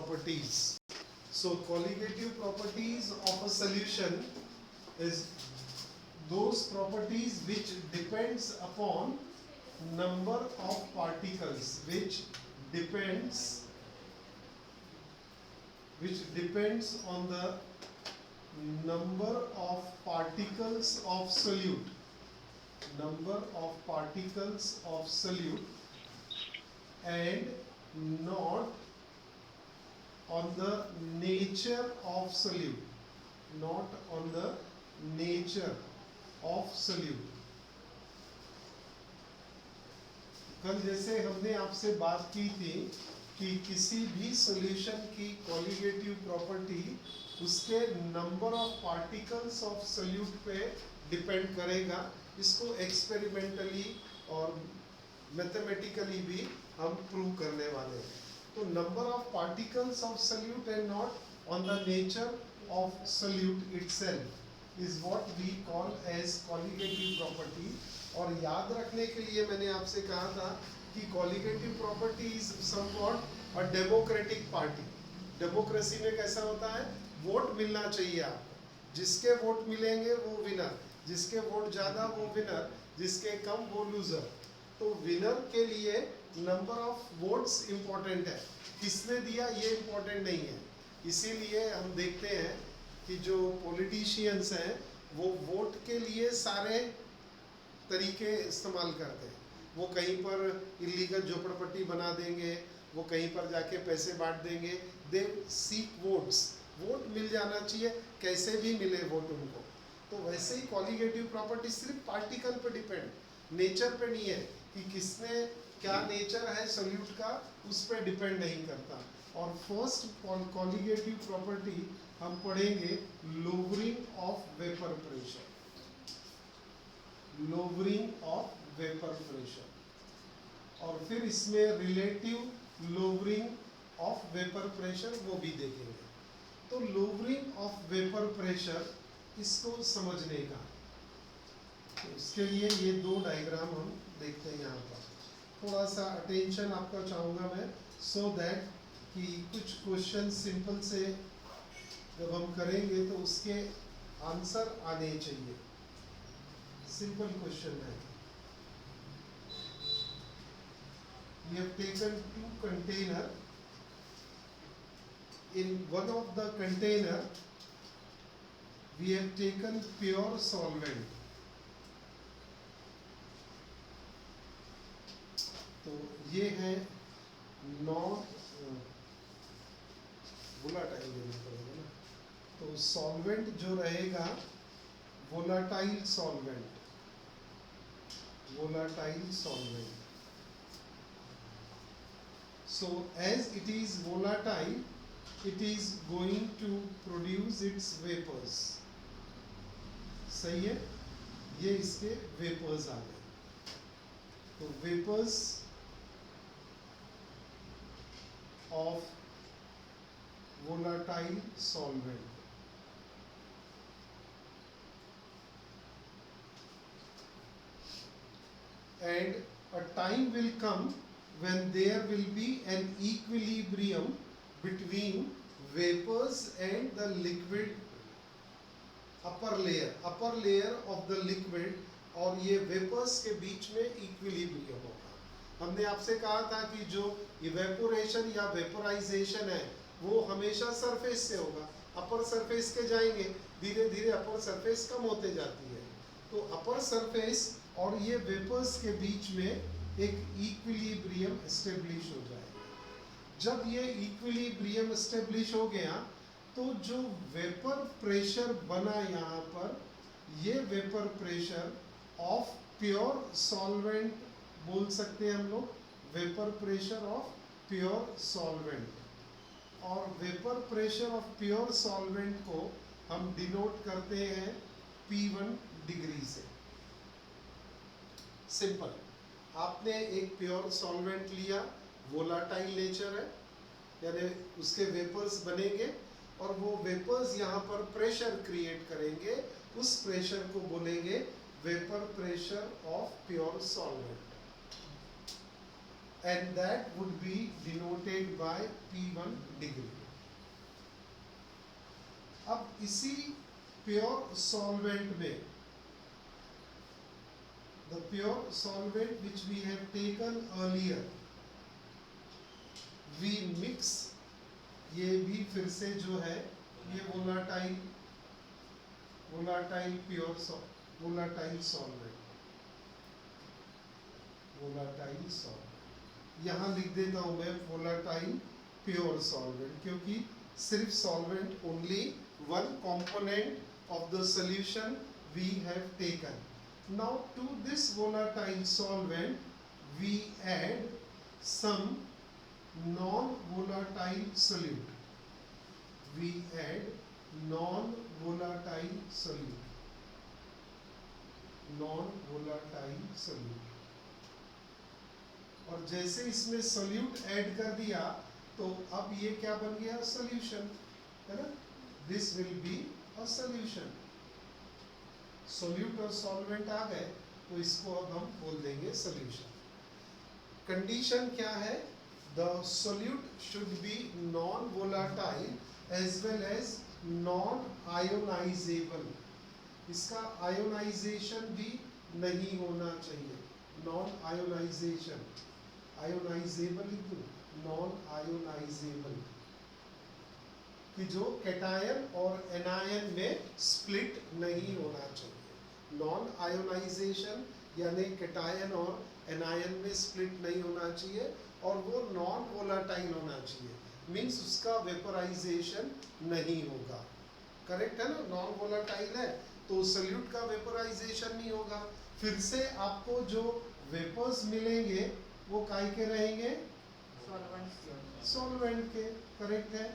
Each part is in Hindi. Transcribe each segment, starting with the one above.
properties. So colligative properties of a solution is those properties which depends upon number of particles, which depends on the number of particles of solute, and not on the nature of solute, कल जैसे हमने आपसे बात की थी कि किसी भी सॉल्यूशन की कॉलिगेटिव प्रॉपर्टी उसके number of particles of solute पे डिपेंड करेगा। इसको एक्सपेरिमेंटली और मैथमेटिकली भी हम प्रूव करने वाले हैं। तो number of particles of solute and not on the nature of solute itself is what we call as colligative property. और याद रखने के लिए मैंने आपसे कहा था कि colligative property is somewhat a democratic party. Democracy में कैसा होता है, वोट मिलना चाहिए आपको, जिसके वोट मिलेंगे वो विनर, जिसके वोट ज़्यादा वो विनर, जिसके कम वो लूजर। तो विनर के लिए नंबर ऑफ वोट्स इम्पोर्टेंट है, किसने दिया ये इम्पोर्टेंट नहीं है। इसीलिए हम देखते हैं कि जो पॉलिटिशियंस हैं वो वोट के लिए सारे तरीके इस्तेमाल करते हैं। वो कहीं पर इलीगल झोपड़पट्टी बना देंगे, वो कहीं पर जाके पैसे बांट देंगे। दे सीक वोट्स, वोट मिल जाना चाहिए, कैसे भी मिले वोट उनको। तो वैसे ही कॉलिगेटिव प्रॉपर्टी सिर्फ पार्टिकल पे डिपेंड, नेचर पे नहीं है कि किसने क्या नेचर है सोल्यूट का, उस पर डिपेंड नहीं करता। और फर्स्ट कॉलिगेटिव प्रॉपर्टी हम पढ़ेंगे लोवरिंग ऑफ वेपर प्रेशर, और फिर इसमें relative lowering of vapour pressure वो भी देखेंगे। तो लोवरिंग ऑफ वेपर प्रेशर इसको समझने का, तो इसके लिए ये दो डायग्राम हम देखते हैं। यहाँ पर थोड़ा सा अटेंशन आपका चाहूँगा मैं, सो दैट कि कुछ क्वेश्चन सिंपल से जब हम करेंगे तो उसके आंसर आने चाहिए। सिंपल क्वेश्चन है। We have taken two container. In one of the container, we have taken pure solvent. तो ये है नॉन वोलाटाइल देना पड़ेगा ना। तो सॉल्वेंट जो रहेगा volatile solvent, So as it is volatile, it is going to produce its vapors. सही है, ये इसके वेपर्स आ गए। तो vapours of volatile solvent, and a time will come when there will be an equilibrium between vapors and the liquid upper layer of the liquid, और ये वेपर्स के बीच में इक्विलिब्रियम होगा। हमने आपसे कहा था कि जो इवेपोरेशन या वेपोराइजेशन है वो हमेशा सरफेस से होगा। अपर सरफेस के जाएंगे, धीरे धीरे अपर सरफेस कम होते जाती है। तो अपर सरफेस और ये वेपर्स के बीच में एक इक्विलिब्रियम एस्टेब्लिश हो जाएगा। जब ये इक्विलिब्रियम एस्टेब्लिश हो गया तो जो वेपर प्रेशर बना यहाँ पर, ये vapour pressure of pure solvent बोल सकते हैं हम लोग, vapour pressure of pure solvent. और vapour pressure of pure solvent को हम डिनोट करते हैं P1 डिग्री से। सिंपल, आपने एक प्योर सॉल्वेंट लिया, वोलाटाइल नेचर है, यानी उसके वेपर्स बनेंगे और वो वेपर्स यहाँ पर प्रेशर क्रिएट करेंगे। उस प्रेशर को बोलेंगे vapour pressure of pure solvent. and that would be denoted by P1 degree. अब इसी प्योर सॉल्वेंट में, the pure solvent which we have taken earlier, we mix, ये भी फिर से जो है ये volatile pure volatile solvent, यहाँ लिख देता हूँ मैं volatile pure solvent, क्योंकि सिर्फ solvent only one component of the solution we have taken. Now to this volatile solvent we add some non-volatile solute. We add non-volatile solute. और जैसे इसमें solute ऐड कर दिया तो अब ये क्या बन गया? solution, है ना? This will be a solution. Solute और सॉल्वेंट आ गए तो इसको अब हम बोल देंगे सॉल्यूशन. कंडीशन क्या है? The solute should be non volatile as well as non ionisable. इसका आयोनाइजेशन भी नहीं होना चाहिए. Non ionisation, ionisable non ionisable, कि जो कैटायन और एनायन में स्प्लिट नहीं होना चाहिए. नॉन आयोनाइजेशन यानी कैटायन और एनायन में स्प्लिट नहीं होना चाहिए, और वो नॉन वोलाटाइल होना चाहिए. मीन्स उसका वेपोराइजेशन नहीं होगा. करेक्ट है ना? नॉन वोलाटाइल है तो सोल्यूट का वेपोराइजेशन नहीं होगा. फिर से आपको जो वेपर्स मिलेंगे वो काय के रहेंगे? सॉल्वेंट के. करेक्ट है,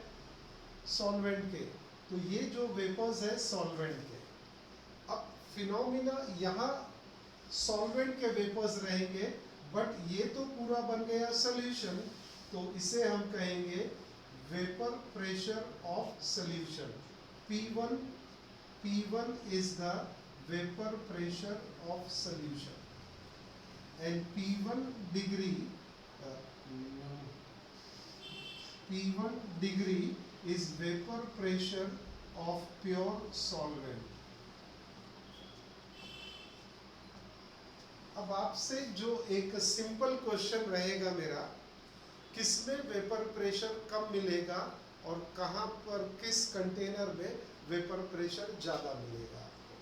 सॉल्वेंट के. तो ये जो वेपर्स है सॉल्वेंट के. अब फिनोमिना यहाँ सॉल्वेंट के वेपर्स रहेंगे, बट ये तो पूरा बन गया सॉल्यूशन, तो इसे हम कहेंगे vapour pressure of solution. P1 is the vapor pressure of solution, and P1 degree is vapor pressure of pure solvent. अब आपसे जो एक सिंपल क्वेश्चन रहेगा मेरा, किसमें वेपर प्रेशर कम मिलेगा और कहाँ पर किस कंटेनर में वेपर प्रेशर ज्यादा मिलेगा आपको.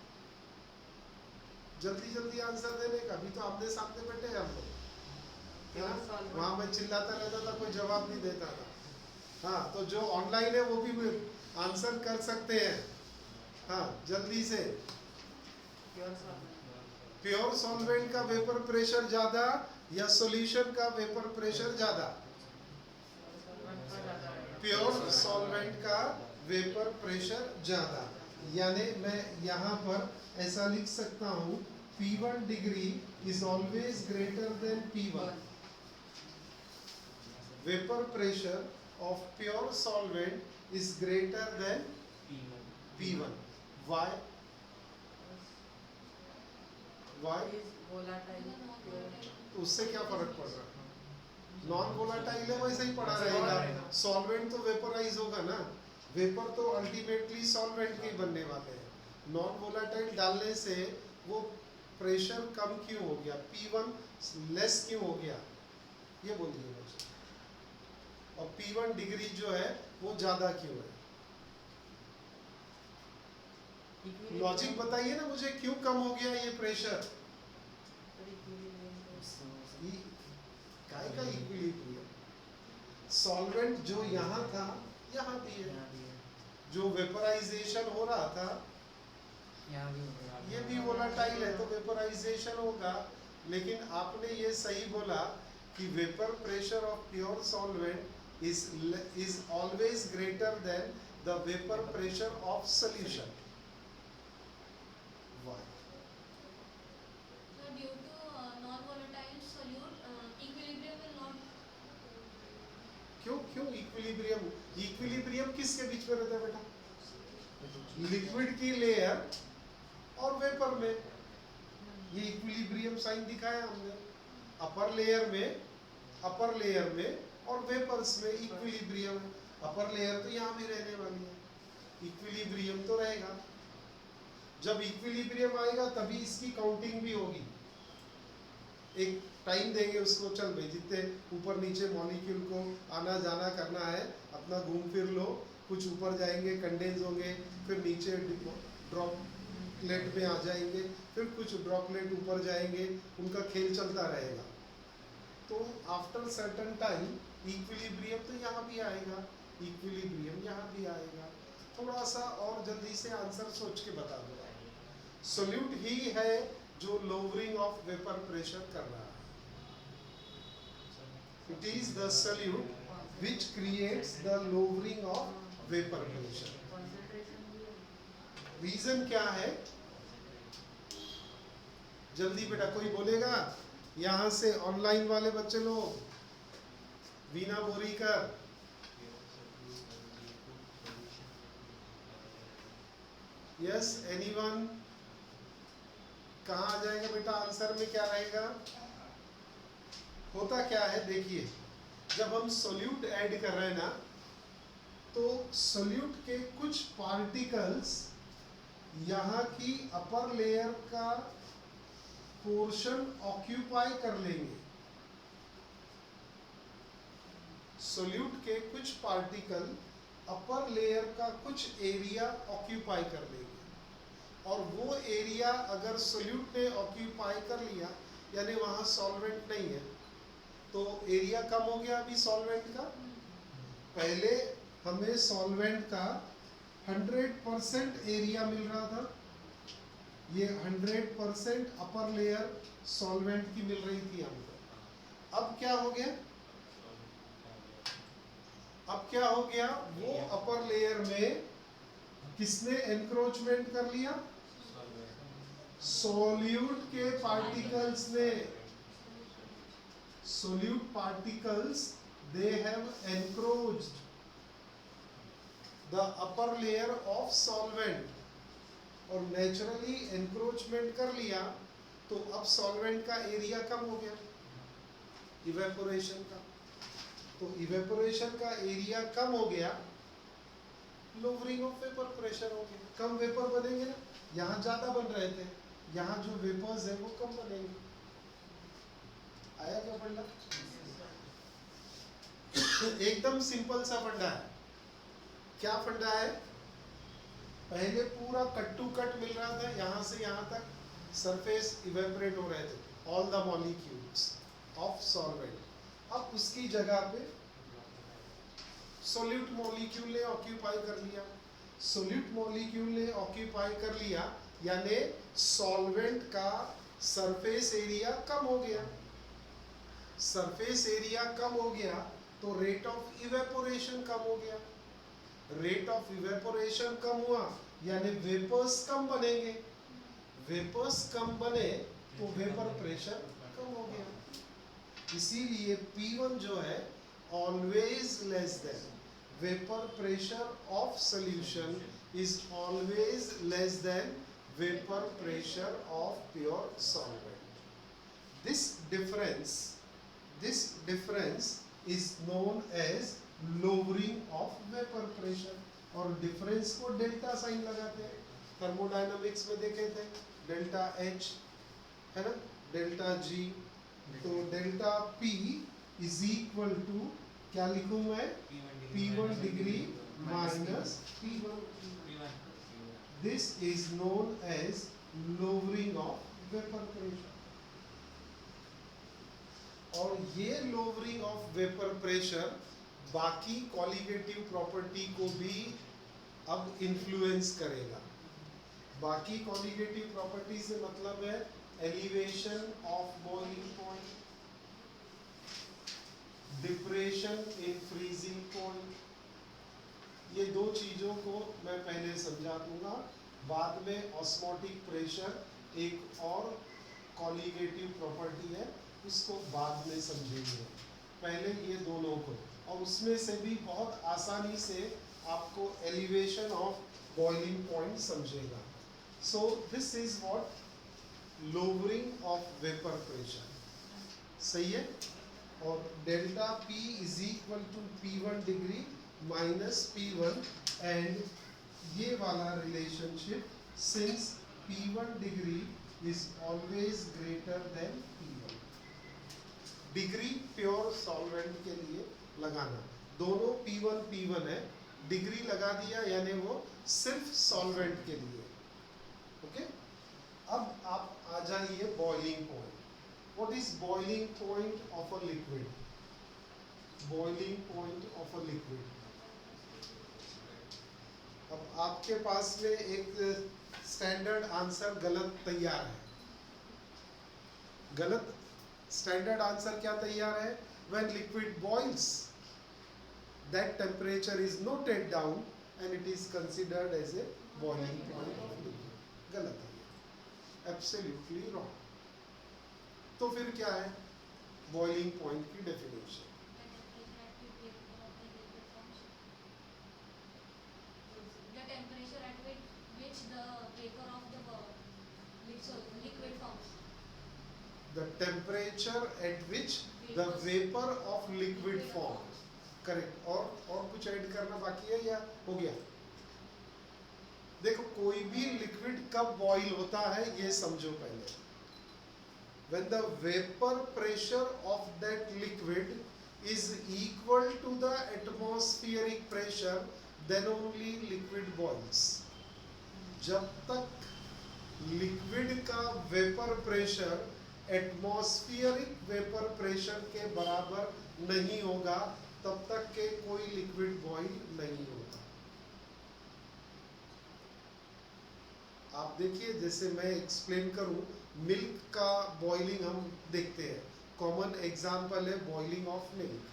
जल्दी जल्दी आंसर देने का. अभी तो आमने सामने बैठे हैं हम लोग. वहां मैं चिल्लाता रहता था, कोई जवाब नहीं देता था. हाँ, तो जो ऑनलाइन है वो भी आंसर कर सकते हैं. हाँ, जल्दी से. प्योर सॉल्वेंट का वेपर प्रेशर ज्यादा या सॉल्यूशन का वेपर प्रेशर ज्यादा? प्योर सॉल्वेंट का वेपर प्रेशर ज्यादा. यानी मैं यहाँ पर ऐसा लिख सकता हूँ, P1 degree is always greater than P1. Vapour pressure of pure solvent is greater than P1. Why? उससे क्या फर्क पड़ रहा है? नॉन वोलाटाइल है वैसे ही पड़ा रहेगा. सॉल्वेंट तो वेपोराइज होगा ना. वेपर तो अल्टीमेटली सॉल्वेंट के बनने वाले हैं. नॉन वोलाटाइल डालने से वो प्रेशर कम क्यों हो गया? P1 लेस क्यों हो गया? ये बोलिए मुझे. और P1 डिग्री जो है वो ज्यादा क्यों है? लॉजिक बताइए ना मुझे, क्यों कम हो गया ये प्रेशर? काय का इक्विलिब्रियम. सॉल्वेंट जो यहाँ था यहाँ भी है. जो वेपोराइजेशन हो रहा था ये भी वोलाटाइल है तो वेपोराइजेशन होगा. लेकिन आपने ये सही बोला कि vapour pressure of pure solvent is always greater then the vapour pressure of solution. Why? So due to non-volatile solute, equilibrium will not. क्यों इक्विलिब्रियम? इक्विलिब्रियम किसके बीच में रहता है बेटा? लिक्विड की लेयर और वेपर में. ये इक्विलिब्रियम साइन दिखाया हमने. अपर लेयर में अपर लेयर में और वेपर्स में इक्विलिब्रियम। अपर लेयर तो यहाँ भी रहने वाली है, इक्विलिब्रियम तो रहेगा। जब इक्विलिब्रियम आएगा तभी इसकी काउंटिंग भी होगी। एक टाइम देंगे उसको, चल भाई जितने ऊपर नीचे मॉलिक्यूल को आना जाना करना है अपना घूम फिर लो, कुछ ऊपर जाएंगे कंडेंस होंगे, फिर नीचे ड्रॉपलेट में आ जाएंगे, फिर कुछ ड्रॉपलेट ऊपर जाएंगे, उनका खेल चलता रहेगा। तो आफ्टर सर्टेन टाइम इक्विलिब्रियम तो यहाँ भी आएगा, इक्विलिब्रियम यहाँ भी आएगा। थोड़ा सा और जल्दी से आंसर सोच के बता दो। सोल्यूट ही है जो लोअरिंग ऑफ वेपर प्रेशर कर रहा है। It is the solute which creates the lowering of vapour pressure. Reason क्या है? जल्दी बेटा कोई बोलेगा? यहां से ऑनलाइन वाले बच्चे लोग, वीना बोरीकर, यस एनीवन? कहाँ आ जाएगा बेटा आंसर में? क्या रहेगा? होता क्या है देखिए, जब हम सोल्यूट ऐड कर रहे हैं ना, तो सोल्यूट के कुछ पार्टिकल्स यहाँ की अपर लेयर का पोर्शन ऑक्यूपाई कर लेंगे। सोल्यूट के कुछ पार्टिकल अपर लेयर का कुछ एरिया ऑक्यूपाई कर लेंगे, और वो एरिया अगर सोल्यूट ने ऑक्यूपाई कर लिया, यानी वहां सॉल्वेंट नहीं है, तो एरिया कम हो गया अभी सॉल्वेंट का। पहले हमें सॉल्वेंट का 100% एरिया मिल रहा था, ये 100% अपर लेयर सॉल्वेंट की मिल रही थी हमको। अब क्या हो गया? अब क्या हो गया? वो अपर लेयर में किसने एनक्रोचमेंट कर लिया? सोल्यूट के पार्टिकल्स ने। Solute particles, they have encroached the upper layer of solvent, और नेचुरली एनक्रोचमेंट कर लिया, तो अब सॉल्वेंट का एरिया कम हो गया इवेपोरेशन का। तो इवेपोरेशन का एरिया कम हो गया, लोअरिंग ऑफ वेपर प्रेशर हो गया। कम वेपर बनेंगे ना, यहाँ ज्यादा बन रहे थे, यहाँ जो वेपर्स है वो कम बनेंगे। आया क्या फंडा? एकदम सिंपल सा फंडा है। क्या फंडा है? पहले पूरा कट टू कट मिल रहा था, यहाँ से यहाँ तक सरफेस इवेपोरेट हो रहे थे, all the molecules of solvent. अब उसकी जगह पे सोल्यूट मॉलिक्यूल ने ऑक्यूपाई कर लिया। सोल्यूट मॉलिक्यूल ने ऑक्यूपाई कर लिया, यानी सॉल्वेंट का सरफेस एरिया कम हो गया। सरफेस एरिया कम हो गया तो रेट ऑफ इवेपोरेशन कम हो गया। रेट ऑफ इवेपोरेशन कम हुआ यानी वेपर्स कम बनेंगे। वेपर्स कम बने तो वेपर प्रेशर कम हो गया। इसीलिए P1 जो है always less than, vapour pressure of solution is always less than vapour pressure of pure solvent. This difference is known as lowering of vapor pressure, और डिफरेंस को डेल्टा साइन लगाते हैं। थर्मोडायनामिक्स में देखे थे डेल्टा H है ना, डेल्टा G, तो delta P is equal to क्या लिखूं मैं? P1 degree minus P1। This is known as lowering of vapour pressure. और ये लोअरिंग ऑफ वेपर प्रेशर बाकी कॉलिगेटिव प्रॉपर्टी को भी अब इन्फ्लुएंस करेगा। बाकी कॉलिगेटिव प्रॉपर्टी से मतलब है elevation of boiling point, depression in freezing point. ये दो चीजों को मैं पहले समझा दूंगा, बाद में ऑस्मोटिक प्रेशर एक और कॉलिगेटिव प्रॉपर्टी है, इसको बाद में समझेंगे। पहले ये दोनों को, और उसमें से भी बहुत आसानी से आपको एलिवेशन ऑफ बॉइलिंग पॉइंट समझेगा। So this is what lowering of vapour pressure. सही है? और delta P is equal to P1 degree minus P1 and ये वाला relationship since P1 degree is always greater than P1। Degree pure solvent के लिए लगाना, दोनों P1 है, डिग्री लगा दिया यानी वो सिर्फ सॉल्वेंट के लिए। ओके, अब आप आ जाइए boiling point. What is boiling point of a liquid? Boiling point of a liquid. अब आपके पास में एक स्टैंडर्ड आंसर गलत तैयार है। गलत स्टैंडर्ड आंसर क्या तैयार है? When liquid boils that temperature is noted down and it is considered as a boiling point of liquid। गलत है ये, absolutely wrong। तो फिर क्या है boiling point की definition? The temperature at which the vapor of the liquid forms। The temperature at which the vapor of liquid forms। Correct. और कुछ ऐड करना बाकी है या हो गया? देखो, कोई भी लिक्विड कब बॉईल होता है ये समझो पहले। When the vapor pressure of that liquid is equal to the atmospheric pressure, then only liquid boils। जब तक लिक्विड का vapour pressure atmospheric vapour pressure के बराबर नहीं होगा तब तक के कोई लिक्विड बॉईल नहीं होगा। आप देखिए, जैसे मैं एक्सप्लेन करूं, मिल्क का बॉइलिंग हम देखते हैं, कॉमन एग्जांपल है boiling of milk.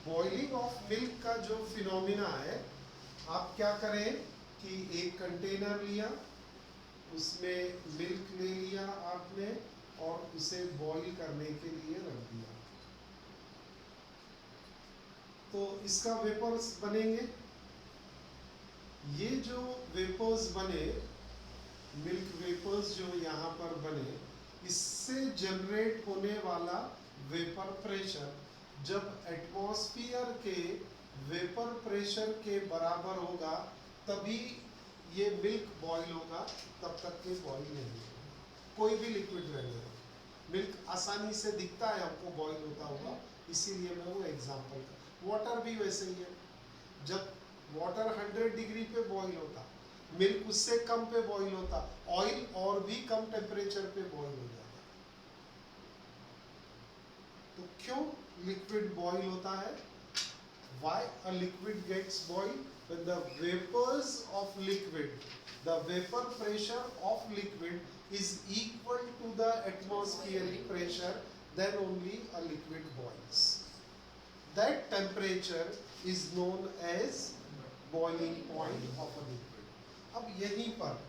Boiling of milk का जो फिनोमिना है, आप क्या करें कि एक कंटेनर लिया, उसमें मिल्क ले लिया आपने और उसे बॉईल करने के लिए रख दिया, तो इसका वेपर्स बनेंगे। ये जो वेपर्स बने, मिल्क वेपर्स जो यहाँ पर बने, इससे जनरेट होने वाला वेपर प्रेशर जब एटमॉस्फेयर के वेपर प्रेशर के बराबर होगा तभी ये मिल्क बॉईल होगा, तब तक के बॉईल नहीं होगा। कोई भी लिक्विड रहने, मिल्क आसानी से दिखता है हमको बॉईल होता होगा, इसीलिए मैं वो एग्जांपल। वाटर भी वैसे ही है, जब वाटर 100 डिग्री पे बॉईल होता, मिल्क उससे कम पे बॉईल होता, ऑयल और भी कम टेम्परेचर पे बॉईल हो जाता। तो क्यों लिक्विड बॉईल होता है? Why a liquid gets boiled? When the vapors of liquid, the vapor pressure of liquid is equal to the atmospheric pressure, then only a liquid boils। That temperature is known as boiling point of a liquid। अब यहीं पर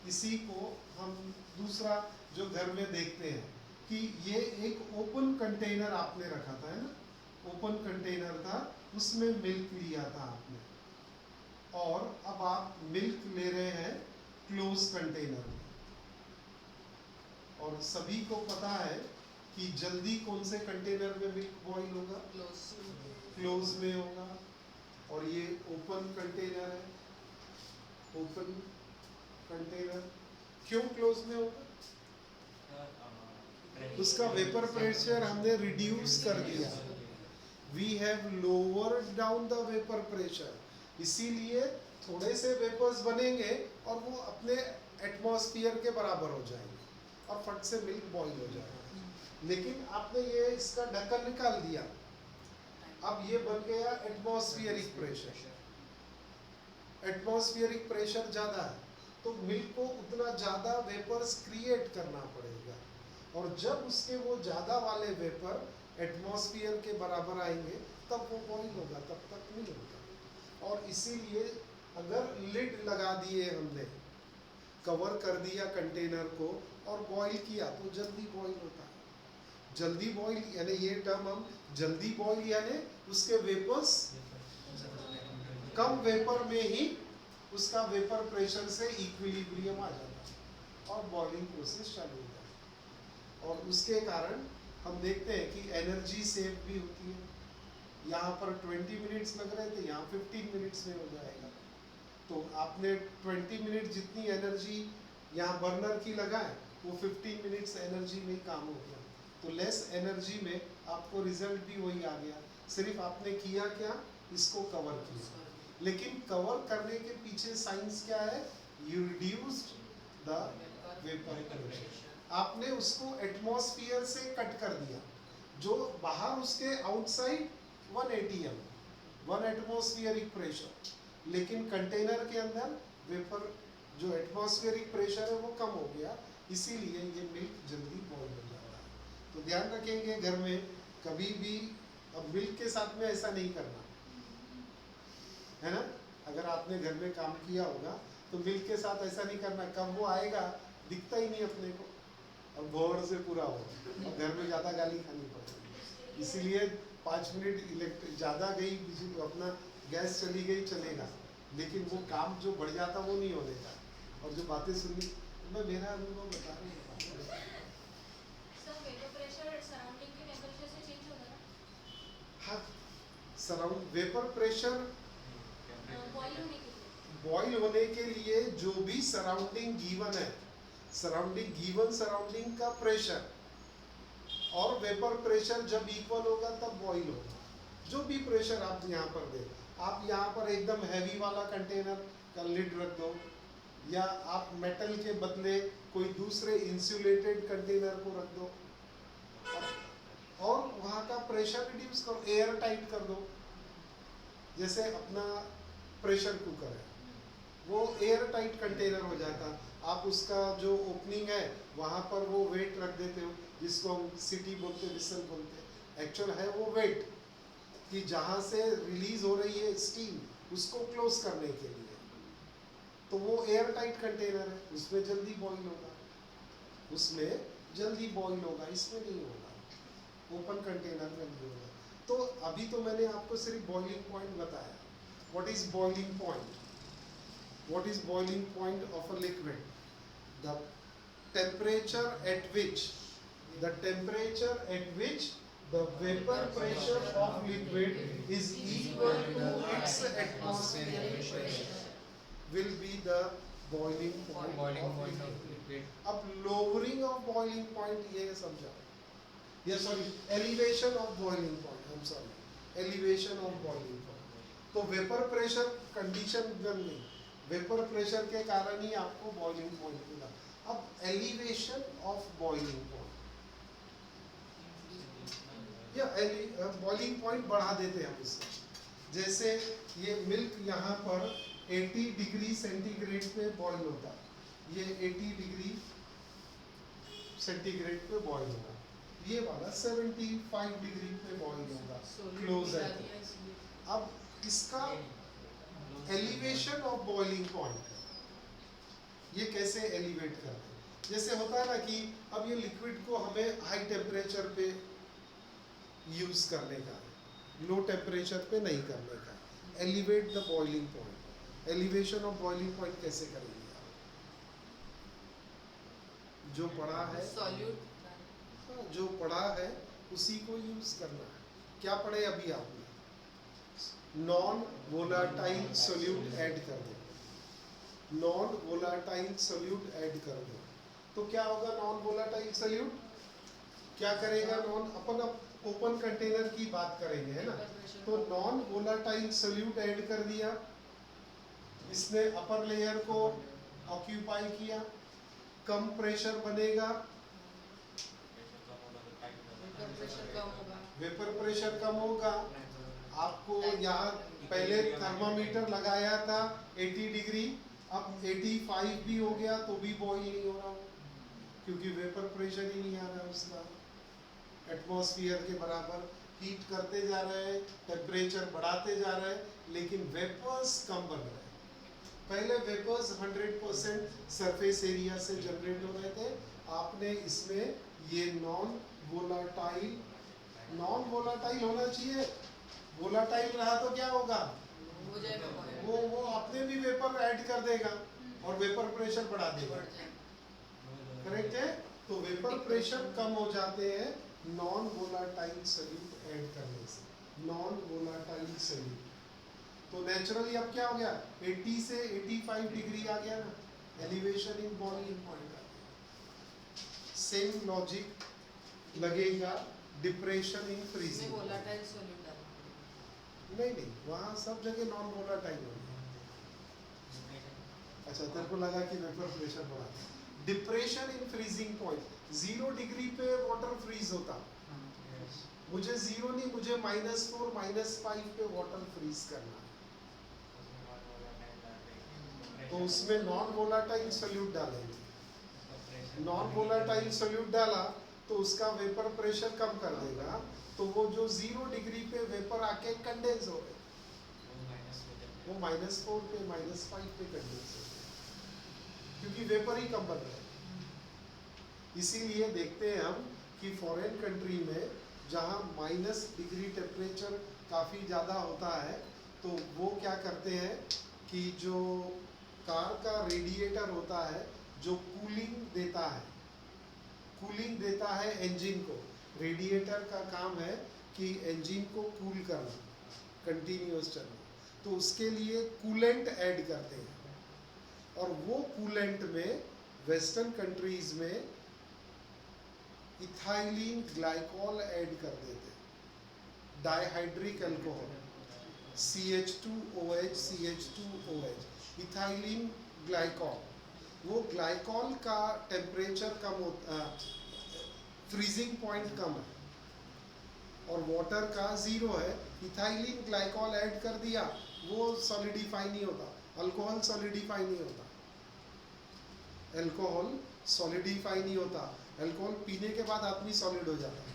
इसी को हम दूसरा जो घर में देखते हैं कि ये एक ओपन कंटेनर आपने रखा था, है ना, ओपन कंटेनर था, उसमें मिल्क लिया था आपने, और अब आप मिल्क ले रहे हैं क्लोज कंटेनर में, और सभी को पता है कि जल्दी कौन से कंटेनर में मिल्क बॉईल होगा? क्लोज में होगा। और ये ओपन कंटेनर है, ओपन कंटेनर क्यों क्लोज में होगा? उसका वेपर प्रेशर हमने रिड्यूस कर दिया, we have lowered down the vapour pressure, इसीलिए थोड़े से वेपर्स बनेंगे और वो अपने एटमॉस्फेयर के बराबर हो जाएंगे और फट से मिल्क बॉईल हो जाएगा। लेकिन आपने ये इसका ढक्कन निकाल दिया, अब ये बन गया एटमॉस्फेरिक प्रेशर। एटमॉस्फेरिक प्रेशर ज़्यादा है तो मिल्क को उतना ज़्यादा वेपर्स क्रिएट करना पड़ेगा, और जब उसके वो ज़्यादा वाले वेपर एटमॉस्फेयर के बराबर आएंगे तब वो बॉईल होगा, तब तक नहीं होगा। और इसीलिए अगर लिड लगा दिए हमने, कवर कर दिया कंटेनर को और बॉईल किया तो जल्दी बॉईल होता है। जल्दी बॉईल यानी ये टर्म हम जल्दी बॉईल यानी उसके वेपर्स कम वेपर में ही उसका वेपर प्रेशर से इक्विलिब्रियम आ जाता है और बॉइलिंग प्रोसेस चालू हो जाता है, और उसके कारण हम देखते हैं कि एनर्जी सेव भी होती है। यहाँ पर 20 मिनट्स लग रहे थे, यहाँ 15 मिनट्स में हो जाएगा। तो आपने 20 मिनट जितनी एनर्जी यहाँ बर्नर की लगाए, वो 15 मिनट्स एनर्जी में काम हो गया। तो लेस एनर्जी में आपको रिजल्ट भी वही आ गया, सिर्फ आपने किया क्या, इसको कवर किया। लेकिन कवर करने के पीछे साइंस क्या है, you reduced the vapour pressure. आपने उसको एटमॉस्फेयर से कट कर दिया, जो बाहर उसके आउटसाइड 180 1 एटमॉस्फेरिक प्रेशर, लेकिन कंटेनर के अंदर वेपर जो एटमॉस्फेरिक प्रेशर है वो कम हो गया, इसीलिए ये मिल्क जल्दी बॉयल हो जाता है। तो ध्यान रखेंगे घर में कभी भी, अब मिल्क के साथ में ऐसा नहीं करना है ना। अगर आपने घर में काम किया होगा तो मिल्क के साथ ऐसा नहीं करना, कब वो आएगा दिखता ही नहीं अपने को, अब घोर से पूरा हो और घर में ज़्यादा गाली खानी पड़ेगी। इसीलिए 5 मिनट इलेक्ट्रिक ज़्यादा गई, अपना गैस चली गई चलेगा, लेकिन वो काम जो बढ़ जाता वो नहीं होने का। और जो बातें सुनी, मैं मेरा अनुभव बता रहा हूँ। सर वेपर प्रेशर सराउंडिंग के टेंपरेचर से चेंज होगा ना? हाँ, सराउंड वेपर प्रेशर बॉईल होने के लिए। बॉईल होने के लिए जो भी सराउंडिंग गिवन है, सराउंडिंग का प्रेशर और वेपर प्रेशर जब इक्वल होगा तब बॉईल होगा। जो भी प्रेशर आप यहाँ पर दें, आप यहाँ पर एकदम हैवी वाला कंटेनर का लिड रख दो, या आप मेटल के बदले कोई दूसरे इंसुलेटेड कंटेनर को रख दो और वहाँ का प्रेशर रिड्यूस करो, एयर टाइट कर दो। जैसे अपना प्रेशर कुकर है, वो एयर टाइट कंटेनर हो जाता, आप उसका जो ओपनिंग है वहाँ पर वो वेट रख देते हो, जिसको हम सिटी बोलते, विसल बोलते। एक्चुअल है वो वेट कि जहाँ से रिलीज हो रही है स्टीम, उसको क्लोज करने के लिए। तो वो एयर टाइट कंटेनर है, उसमें जल्दी बॉईल होगा, इसमें नहीं होगा, ओपन कंटेनर में नहीं होगा। तो अभी तो मैंने आपको सिर्फ बॉइलिंग पॉइंट बताया। What is boiling point? What is boiling point of a liquid? The temperature at which the vapor pressure of liquid is equal to its atmospheric pressure will be the boiling point of liquid. अब lowering of boiling point ये समझा, elevation of boiling point, elevation of boiling point। तो वेपर प्रेशर कंडीशन बन गई, वेपर प्रेशर के कारण ही आपको बॉइलिंग पॉइंट मिला। अब एलिवेशन ऑफ बॉइलिंग पॉइंट, या बॉइलिंग पॉइंट बढ़ा देते हैं हम इससे। जैसे ये मिल्क यहाँ पर 80 डिग्री सेंटीग्रेड पे बॉईल होता, ये 80 डिग्री सेंटीग्रेड पे बॉईल होगा, ये वाला 75 डिग्री पे बॉईल होगा, क्लोज है। अब इसका एलिवेशन ऑफ बॉइलिंग पॉइंट, ये कैसे एलिवेट करते हैं? जैसे होता है ना कि अब ये लिक्विड को हमें हाई टेम्परेचर पे यूज करने का, लो टेम्परेचर पे नहीं करने का। Elevate the boiling point, elevation of boiling point कैसे करेंगे आप? जो पढ़ा है सॉल्यूट, जो पढ़ा है उसी को यूज करना है। क्या पढ़े अभी आपने? नॉन वोलाटाइल सोल्यूट ऐड कर दो, नॉन वोलाटाइल सोल्यूट ऐड कर दो, तो क्या होगा? नॉन वोलाटाइल सोल्यूट क्या करेगा? अपन ओपन कंटेनर की बात करेंगे, है ना। तो नॉन वोलाटाइल सोल्यूट ऐड कर दिया, इसने अपर लेयर को ऑक्यूपाई किया, कम प्रेशर बनेगा, वेपर प्रेशर कम होगा। आपको यहाँ पहले थर्मामीटर लगाया था 80 डिग्री, अब 85 भी हो गया तो भी बॉईल नहीं हो रहा, क्योंकि वेपर प्रेशर ही नहीं आ रहा उसका एटमॉस्फेयर के बराबर। हीट करते जा रहे हैं, टेम्परेचर बढ़ाते जा रहे हैं, लेकिन वेपर्स कम बन रहे हैं। पहले वेपर्स 100% सरफेस एरिया से जनरेट हो रहे थे, आपने इसमें ये नॉन वोलाटाइल होना चाहिए। वोलाटाइल रहा तो क्या होगा? वो अपने भी वेपर ऐड कर देगा और वेपर प्रेशर बढ़ा देगा, करेक्ट है। तो वेपर प्रेशर कम हो जाते हैं नॉन वोलाटाइल सोल्यूट ऐड करने से, नॉन वोलाटाइल सोल्यूट। तो नेचुरली अब क्या हो गया, 80 से 85 डिग्री आ गया ना, एलिवेशन इन बॉइलिंग पॉइंट आ गया। सेम लॉजिक लगेगा depression in freezing. Volatile solute डालना। नहीं, वहाँ सब जगह नॉन वोलाटाइल होगा। अच्छा, तेरे को लगा कि वेपर प्रेशर बढ़ा। Depression in freezing point, 0 degree पे वाटर फ्रीज होता, मुझे 0 नहीं, मुझे -4 -5 पे वाटर फ्रीज करना है, तो उसमें नॉन वोलाटाइल सोल्यूट डालेंगे। नॉन वोलाटाइल सोल्यूट डाला तो उसका वेपर प्रेशर कम कर देगा, तो वो जो 0 डिग्री पे वेपर आके कंडेंस हो गए, वो -4 पे -5 पे कंडेंस हो गए, क्योंकि वेपर ही कम बन रहा है। इसीलिए देखते हैं हम कि फॉरेन कंट्री में जहाँ -डिग्री टेम्परेचर काफ़ी ज़्यादा होता है, तो वो क्या करते हैं कि जो कार का रेडिएटर होता है जो कूलिंग देता है इंजन को, रेडिएटर का काम है कि इंजन को कूल करना, कंटिन्यूअस चलना, तो उसके लिए कूलेंट ऐड करते हैं, और वो कूलेंट में वेस्टर्न कंट्रीज में इथाइलिन ग्लाइकॉल ऐड कर देते हैं, dihydric alcohol, CH2OH CH2OH, ethylene glycol. वो ग्लाइकॉल का टेम्परेचर कम होता, फ्रीजिंग पॉइंट कम है, और वाटर का 0 है, इथाइलिन ग्लाइकॉल ऐड कर दिया, वो सॉलिडिफाई नहीं होता, अल्कोहल सॉलिडिफाई नहीं होता, अल्कोहल सॉलिडिफाई नहीं होता, अल्कोहल पीने के बाद आदमी सॉलिड हो जाता है।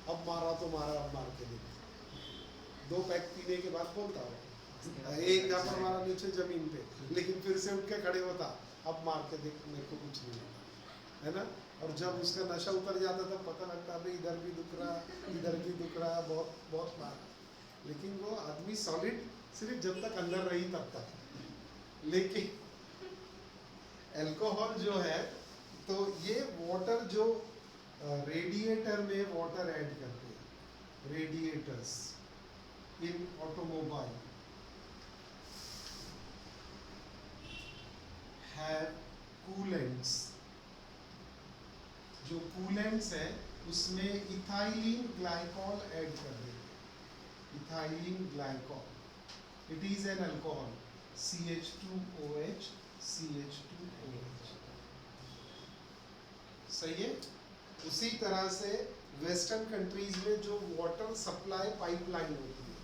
अब मारा तो मारा, अब मार के देख, 2 पैक पीने के बाद बोलता हो, एक यहाँ पर मारा नीचे जमीन पे, लेकिन फिर से उठ के खड़े होता, अब मार के देख मेरे को कुछ नहीं होता, है ना। और जब उसका नशा उतर जाता तब पता लगता है इधर भी दुख रहा, इधर भी दुख रहा, बहुत बहुत मारा, लेकिन वो आदमी सॉलिड सिर्फ जब तक अंदर रही तब तक। लेकिन अल्कोहल जो है, तो ये वाटर जो रेडिएटर में वाटर ऐड करते हैं, radiators in automobile have coolants, जो कूलेंट्स है उसमें इथाइलिन ग्लाइकॉल ऐड कर देते हैं, ethylene glycol, it is an alcohol, CH2OH CH2OH, सही है। उसी तरह से वेस्टर्न कंट्रीज में जो वाटर सप्लाई पाइपलाइन होती है,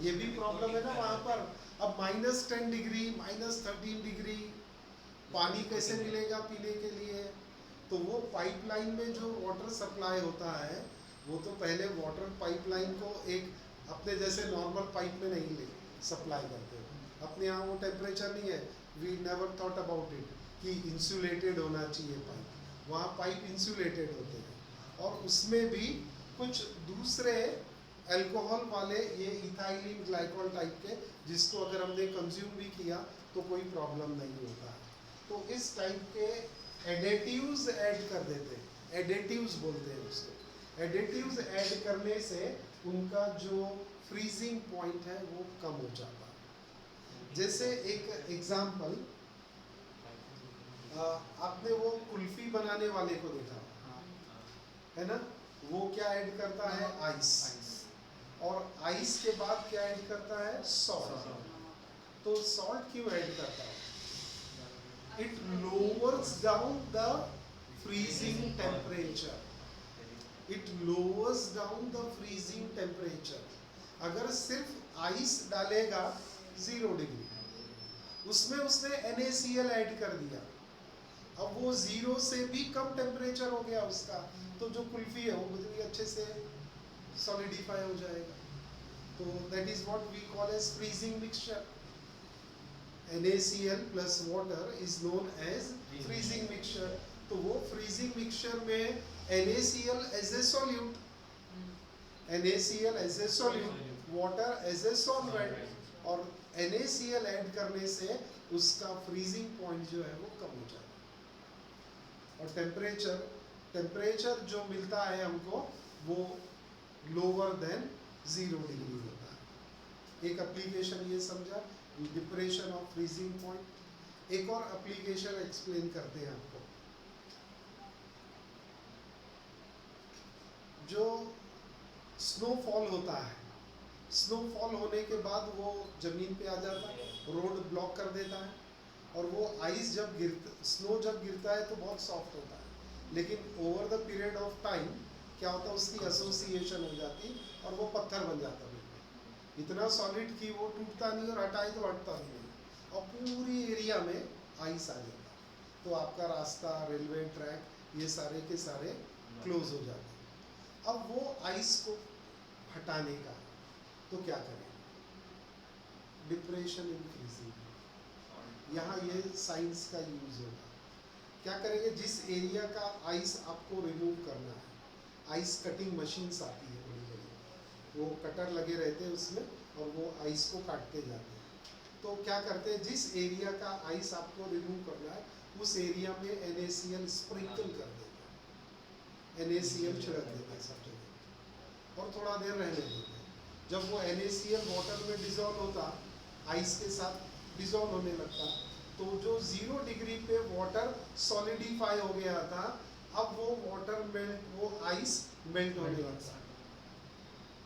ये भी प्रॉब्लम है ना वहाँ पर। अब -10 डिग्री -13 डिग्री पानी कैसे मिलेगा पीने के लिए, तो वो पाइपलाइन में जो वाटर सप्लाई होता है, वो तो पहले वाटर पाइपलाइन को एक अपने जैसे नॉर्मल पाइप में नहीं ले सप्लाई करते हो, अपने यहाँ वो टेम्परेचर नहीं है, we never thought about it कि इंसुलेटेड होना चाहिए पाइप, वहाँ पाइप इंसुलेटेड होते हैं, और उसमें भी कुछ दूसरे अल्कोहल वाले ये इथाइलिन ग्लाइकॉल टाइप के, जिसको अगर हमने कंज्यूम भी किया तो कोई प्रॉब्लम नहीं होता है, तो इस टाइप के एडिटिव्स ऐड कर देते हैं, एडिटिव्स बोलते हैं उसको। एडिटिव्स ऐड करने से उनका जो फ्रीजिंग पॉइंट है वो कम हो जाता है। जैसे एक एग्जांपल, आपने वो कुल्फी बनाने वाले को देखा है ना, वो क्या ऐड करता है, आइस, और आइस के बाद क्या ऐड करता है, सॉल्ट। तो सॉल्ट क्यों ऐड करता है, it lowers down the freezing temperature, it lowers down the freezing temperature। अगर सिर्फ आइस डालेगा 0 डिग्री, उसमें उसने NaCl ऐड कर दिया, अब वो 0 से भी कम टेम्परेचर हो गया उसका, तो जो कुल्फी है वो भी अच्छे से सॉलिडिफाई हो जाएगा। तो that is what we call as freezing mixture. NaCl plus water is known as freezing mixture। तो वो freezing mixture में NaCl as a solute, NaCl as a solute, water as a solvent, और NaCl ऐड करने से उसका freezing point जो है वो कम हो जाता है, और टेम्परेचर जो मिलता है हमको वो लोअर देन 0 डिग्री होता है। एक एप्लीकेशन ये समझा, डिप्रेशन ऑफ फ्रीजिंग पॉइंट। एक और एप्लीकेशन एक्सप्लेन करते हैं आपको। जो स्नोफॉल होता है, स्नोफॉल होने के बाद वो जमीन पे आ जाता है, रोड ब्लॉक कर देता है, और वो आइस जब स्नो जब गिरता है तो बहुत सॉफ्ट होता है, लेकिन over the period of time क्या होता है, उसकी एसोसिएशन हो जाती और वो पत्थर बन जाता है, इतना सॉलिड कि वो टूटता नहीं और हटाए तो हटता नहीं, और पूरी एरिया में आइस आ जाता है। तो आपका रास्ता, रेलवे ट्रैक, ये सारे के सारे क्लोज हो जाते हैं। अब वो आइस को हटाने का तो क्या करें? डिप्रेशन इन फ्रीजिंग, यहाँ ये साइंस का यूज होगा। क्या करेंगे? जिस एरिया का आइस आपको रिमूव करना है, आइस कटिंग मशीन्स आती है बड़ी बड़ी, वो कटर लगे रहते हैं उसमें और वो आइस को काटते जाते हैं। तो क्या करते हैं, जिस एरिया का आइस आपको रिमूव करना है उस एरिया में NaCl स्प्रिंकल कर देते हैं, NaCl छिड़क देते हैं सब जगह और थोड़ा देर रहने देते हैं। जब वो NaCl वाटर में डिजोल्व होता, आइस के साथ डिजोल्व होने लगता, तो जो 0 डिग्री पे वाटर सॉलिडिफाई हो गया था, अब वो वाटर मेल्ट, वो आइस मेल्ट होने लगता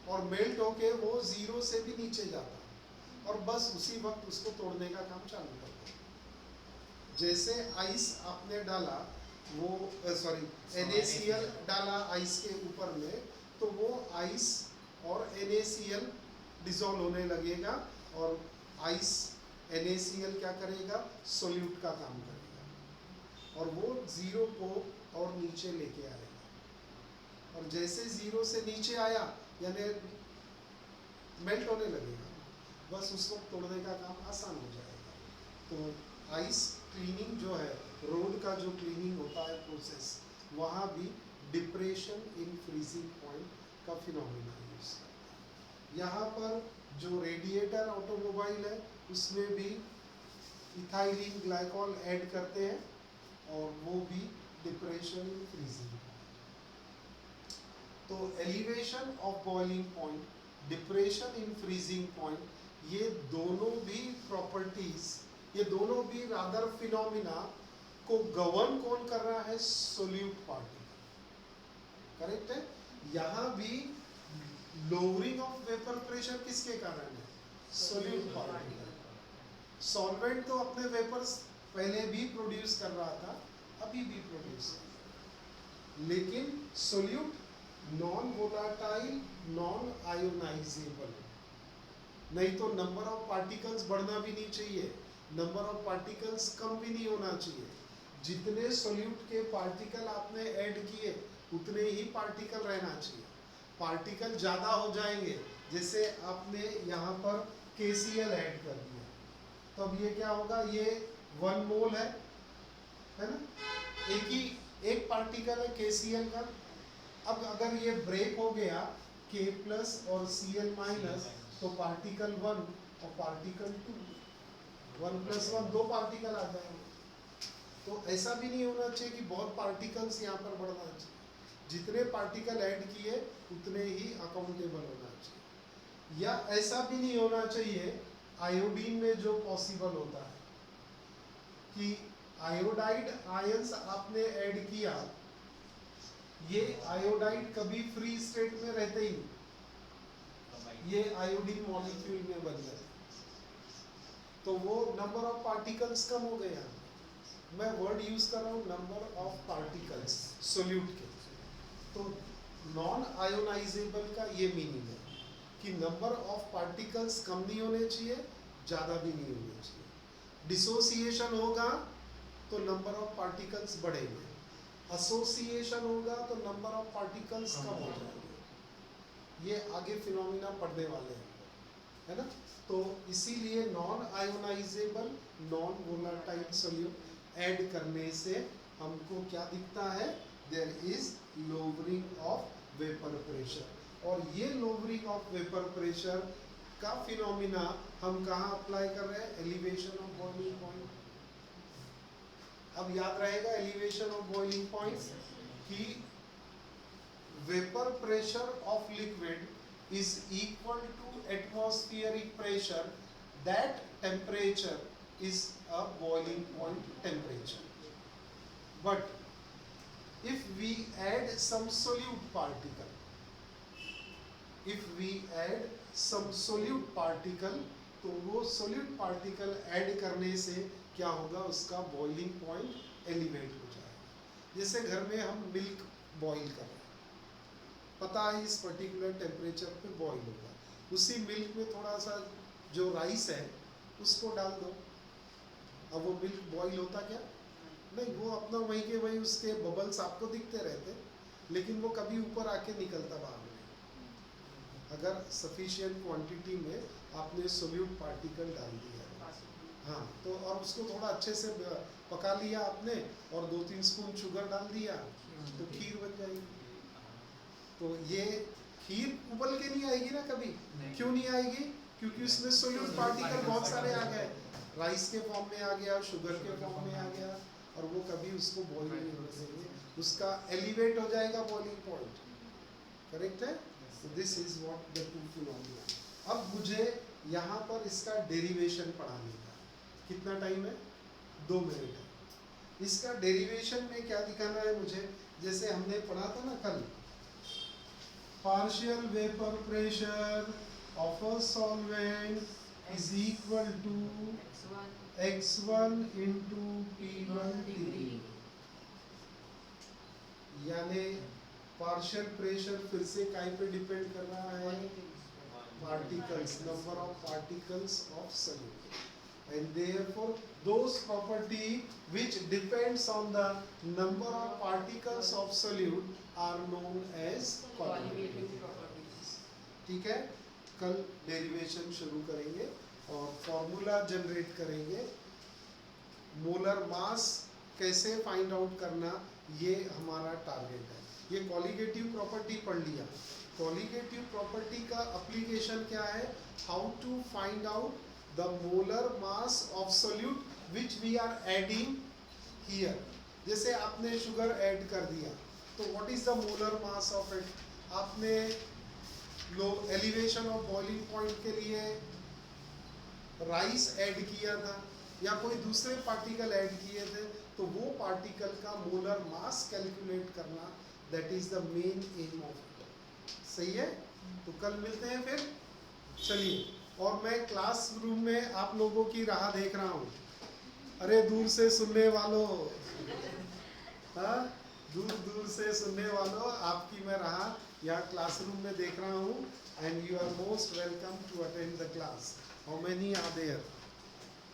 और मेल्ट होके वो 0 से भी नीचे जाता और बस उसी वक्त उसको तोड़ने का काम चालू करता। जैसे आइस आपने डाला, वो NaCl डाला आइस के ऊपर में, तो वो आइस और NaCl डिसॉल्व होने लगेगा और आइस NaCl क्या करेगा? सोल्यूट का काम करेगा और वो 0 को और नीचे लेके आएगा, और जैसे 0 से नीचे आया यानी मेल्ट होने लगेगा, बस उसको तोड़ने का काम आसान हो जाएगा। तो आइस क्लीनिंग जो है, रोड का जो क्लीनिंग होता है प्रोसेस, वहाँ भी डिप्रेशन इन फ्रीजिंग पॉइंट का फिनोमिना यूज करता है। यहाँ पर जो रेडिएटर ऑटोमोबाइल है उसमें भी इथाइलिन ग्लाइकॉल ऐड करते हैं और वो भी डिप्रेशन इन फ्रीजिंग। तो elevation of boiling point, depression in freezing point, ये दोनों भी प्रॉपर्टीज, ये दोनों भी रादर फिनोमिना को गवर्न कौन कर रहा है? सोल्यूट पार्टिकल, करेक्ट है। यहाँ भी लोअरिंग ऑफ वेपर प्रेशर किसके कारण है? Solute particle. सॉल्वेंट तो अपने वेपर्स पहले भी प्रोड्यूस कर रहा था, अभी भी प्रोड्यूस कर रहा है, लेकिन solute non volatile, non ionisable, नहीं तो नंबर ऑफ पार्टिकल्स बढ़ना भी नहीं चाहिए, नंबर ऑफ पार्टिकल्स कम भी नहीं होना चाहिए। जितने सोल्यूट के पार्टिकल आपने ऐड किए उतने ही पार्टिकल रहना चाहिए। पार्टिकल ज़्यादा हो जाएंगे, जैसे आपने यहाँ पर KCl ऐड कर दिया, तो अब ये क्या होगा? ये 1 मोल है ना, एक पार्टिकल है KCl का। अब अगर ये ब्रेक हो गया K प्लस और Cl माइनस, तो पार्टिकल 1 और पार्टिकल 2, 1 + 1 2 पार्टिकल आ जाएंगे। तो ऐसा भी नहीं होना चाहिए कि बहुत पार्टिकल्स यहाँ पर बढ़ना चाहिए, जितने पार्टिकल ऐड किए उतने ही अकाउंटेबल होना चाहिए। या ऐसा भी नहीं होना चाहिए, आयोडीन में जो पॉसिबल होता है कि आयोडाइड आयंस आपने ऐड किया, ये आयोडाइड कभी फ्री स्टेट में रहते ही नहीं, ये आयोडीन मॉलिक्यूल में बन जाए, तो वो नंबर ऑफ पार्टिकल्स कम हो गया। मैं वर्ड यूज कर रहा हूँ नंबर ऑफ पार्टिकल्स सोल्यूट के। तो नॉन आयोनाइजेबल का ये मीनिंग है कि नंबर ऑफ पार्टिकल्स कम नहीं होने चाहिए, ज़्यादा भी नहीं होने चाहिए। डिसोसिएशन होगा तो नंबर ऑफ पार्टिकल्स बढ़ेंगे, एसोसिएशन होगा तो नंबर ऑफ पार्टिकल्स कम हो जाएंगे। ये आगे फिनोमिना पढ़ने वाले हैं, है ना। तो इसीलिए non ionisable, non volatile solute add करने से हमको क्या दिखता है? There is lowering of vapour pressure, और ये लोअरिंग ऑफ वेपर प्रेशर का फिनोमिना हम कहाँ अप्लाई कर रहे हैं? Elevation of boiling point. अब याद रहेगा एलिवेशन ऑफ बॉइलिंग पॉइंट कि vapour pressure of liquid is equal to atmospheric pressure, that temperature is a boiling point temperature. But if we add some solute particle, तो वो solute particle add करने से क्या होगा, उसका boiling point elevate हो जाएगा. जैसे घर में हम मिल्क बॉईल कर रहे हैं, पता है इस पर्टिकुलर टेम्परेचर पे बॉईल होगा, उसी मिल्क में थोड़ा सा जो राइस है उसको डाल दो, अब वो मिल्क बॉईल होता क्या? नहीं, वो अपना वहीं के वहीं उसके बबल्स आपको दिखते रहते, लेकिन वो कभी ऊपर आके निकलता बाहर नहीं, अगर सफिशिएंट क्वांटिटी में आपने सोल्यूट पार्टिकल डाल दिया. हाँ, तो और उसको थोड़ा अच्छे से पका लिया आपने और 2-3 स्पून शुगर डाल दिया तो खीर बन जाएगी. तो ये खीर उबल के नहीं आएगी ना कभी. क्यों नहीं आएगी? क्योंकि उसमें सोल्यूट पार्टिकल बहुत सारे आ गए, राइस के फॉर्म में आ गया, शुगर के फॉर्म में आ गया, और वो कभी उसको बॉईल नहीं होने देंगे, उसका एलिवेट हो जाएगा बॉइलिंग पॉइंट. करेक्ट है? This is what the two phenomena. अब मुझे यहाँ पर इसका डेरिवेशन पढ़ाने का कितना टाइम है? 2 मिनट है. इसका डेरिवेशन में क्या दिखाना है मुझे? जैसे हमने पढ़ा था ना कल, partial vapor pressure of a solvent is equal to x1 into P1 degree. यानी पार्शियल प्रेशर फिर से काय पे डिपेंड कर रहा है? Particles, number of particles of solute, and therefore those property which depends on the number of particles of solute are known as qualitative properties. ठीक है, कल डेरिवेशन शुरू करेंगे और फॉर्मूला जनरेट करेंगे. मोलर मास कैसे फाइंड आउट करना, ये हमारा टारगेट है. ये कॉलिगेटिव प्रॉपर्टी पढ़ लिया. कॉलिगेटिव प्रॉपर्टी का एप्लीकेशन क्या है? How to find out the molar mass of solute which we are adding here. जैसे आपने शुगर ऐड कर दिया तो what is the molar mass of it? आपने लो एलिवेशन ऑफ बॉइलिंग पॉइंट के लिए राइस ऐड किया था या कोई दूसरे पार्टिकल ऐड किए थे, तो वो पार्टिकल का मोलर मास कैलकुलेट करना, that is the main M of it. सही है? तो कल मिलते हैं फिर. चलिए, और मैं क्लासरूम में आप लोगों की राह देख रहा हूँ. अरे दूर से सुनने वालों, हाँ, दूर दूर से सुनने वालों, आपकी मैं राह यहाँ क्लासरूम में देख रहा हूँ. And you are most welcome to attend the class. How many are there?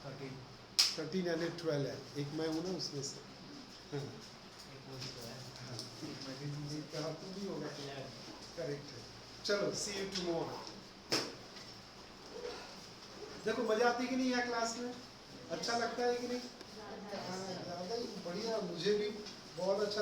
13 यानी 12 है. एक मैं हूँ ना उसमें से. हाँ, तुम भी होगा. करेक्ट है. चलो, सी यू टुमारो. देखो मजा आती कि नहीं यहाँ क्लास में? अच्छा लगता है कि नहीं? हाँ, ज़्यादा ही बढ़िया. मुझे भी बहुत अच्छा